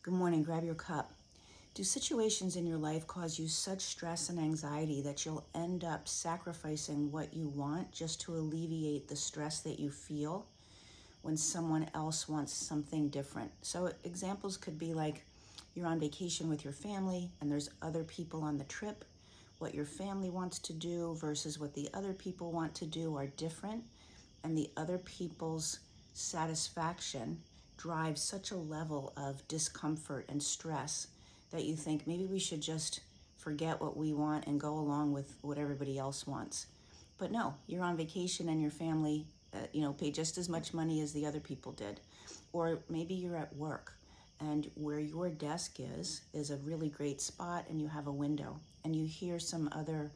Good morning, grab your cup. Do situations in your life cause you such stress and anxiety that you'll end up sacrificing what you want just to alleviate the stress that you feel when someone else wants something different? So examples could be like you're on vacation with your family and there's other people on the trip. What your family wants to do versus what the other people want to do are different, and the other people's satisfaction drives such a level of discomfort and stress that you think maybe we should just forget what we want and go along with what everybody else wants. But no, you're on vacation and your family, paid just as much money as the other people did. Or maybe you're at work and where your desk is a really great spot and you have a window and you hear some other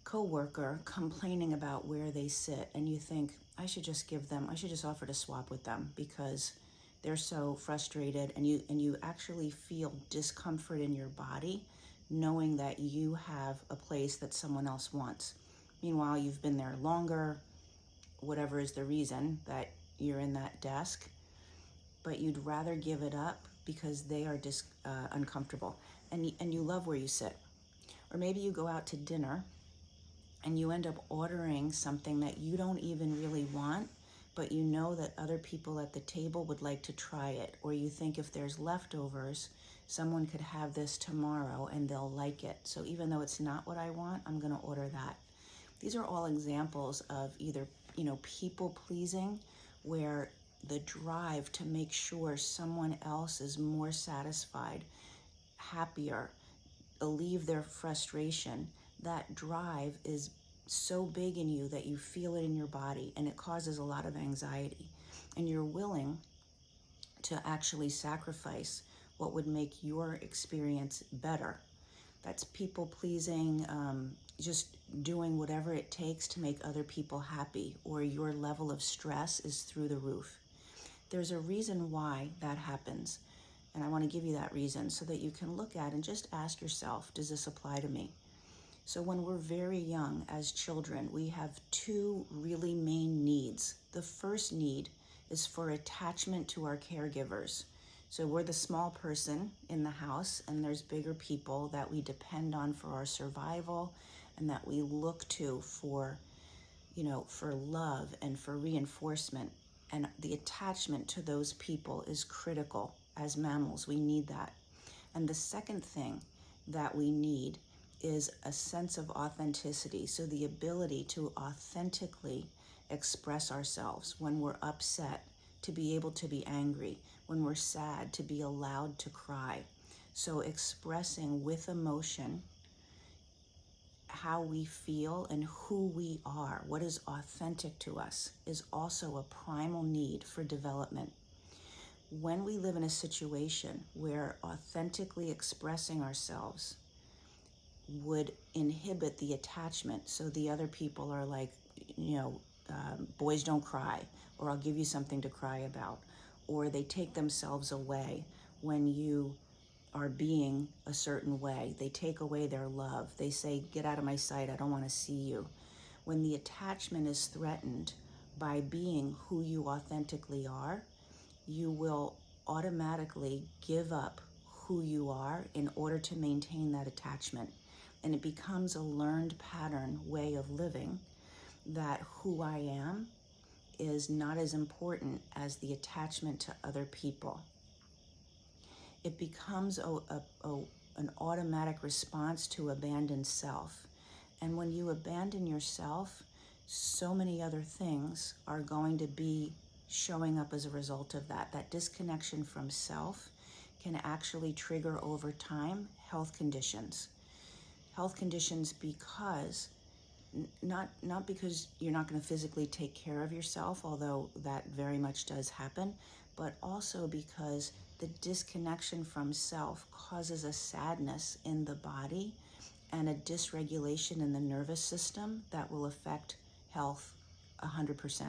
coworker complaining about where they sit and you think, I should just offer to swap with them because they're so frustrated, and you actually feel discomfort in your body knowing that you have a place that someone else wants. Meanwhile, you've been there longer, whatever is the reason that you're in that desk, but you'd rather give it up because they are uncomfortable, and you love where you sit. Or maybe you go out to dinner and you end up ordering something that you don't even really want, but you know that other people at the table would like to try it. Or you think if there's leftovers, someone could have this tomorrow and they'll like it. So even though it's not what I want, I'm gonna order that. These are all examples of either, people pleasing, where the drive to make sure someone else is more satisfied, happier, alleviate their frustration. That drive is so big in you that you feel it in your body, and it causes a lot of anxiety. And you're willing to actually sacrifice what would make your experience better. That's people pleasing, just doing whatever it takes to make other people happy, or your level of stress is through the roof. There's a reason why that happens. And I want to give you that reason so that you can look at and just ask yourself, does this apply to me? So when we're very young as children, we have two really main needs. The first need is for attachment to our caregivers. So we're the small person in the house, and there's bigger people that we depend on for our survival and that we look to for love and for reinforcement. And the attachment to those people is critical. As mammals, we need that. And the second thing that we need is a sense of authenticity. So the ability to authentically express ourselves. When we're upset, to be able to be angry. When we're sad, to be allowed to cry. So expressing with emotion how we feel and who we are, what is authentic to us, is also a primal need for development. When we live in a situation where authentically expressing ourselves would inhibit the attachment, so the other people are like, boys don't cry, or I'll give you something to cry about, or they take themselves away when you are being a certain way. They take away their love. They say, get out of my sight, I don't want to see you. When the attachment is threatened by being who you authentically are, you will automatically give up who you are in order to maintain that attachment. And it becomes a learned pattern way of living that who I am is not as important as the attachment to other people. It becomes an automatic response to abandon self. And when you abandon yourself, so many other things are going to be showing up as a result of that. That disconnection from self can actually trigger over time health conditions. Health conditions because not because you're not going to physically take care of yourself, although that very much does happen, but also because the disconnection from self causes a sadness in the body and a dysregulation in the nervous system that will affect health 100%.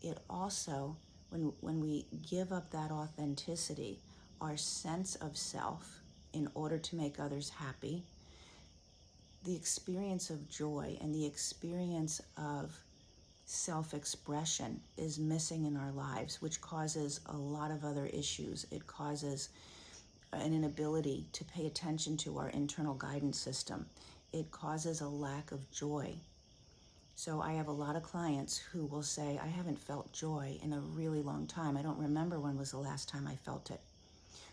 It also, when we give up that authenticity, our sense of self in order to make others happy, the experience of joy and the experience of self-expression is missing in our lives, which causes a lot of other issues. It causes an inability to pay attention to our internal guidance system. It causes a lack of joy. So I have a lot of clients who will say, I haven't felt joy in a really long time. I don't remember when was the last time I felt it.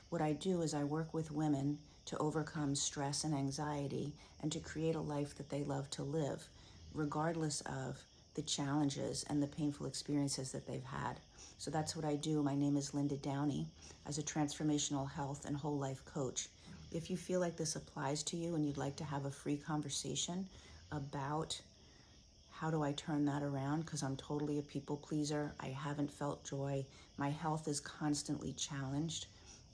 What I do is I work with women to overcome stress and anxiety and to create a life that they love to live, regardless of the challenges and the painful experiences that they've had. So that's what I do. My name is Linda Downey, as a transformational health and whole life coach. If you feel like this applies to you and you'd like to have a free conversation about how do I turn that around, because I'm totally a people pleaser, I haven't felt joy, my health is constantly challenged,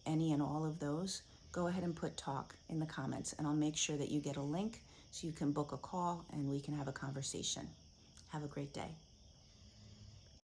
any and all of those, go ahead and put talk in the comments and I'll make sure that you get a link so you can book a call and we can have a conversation. Have a great day.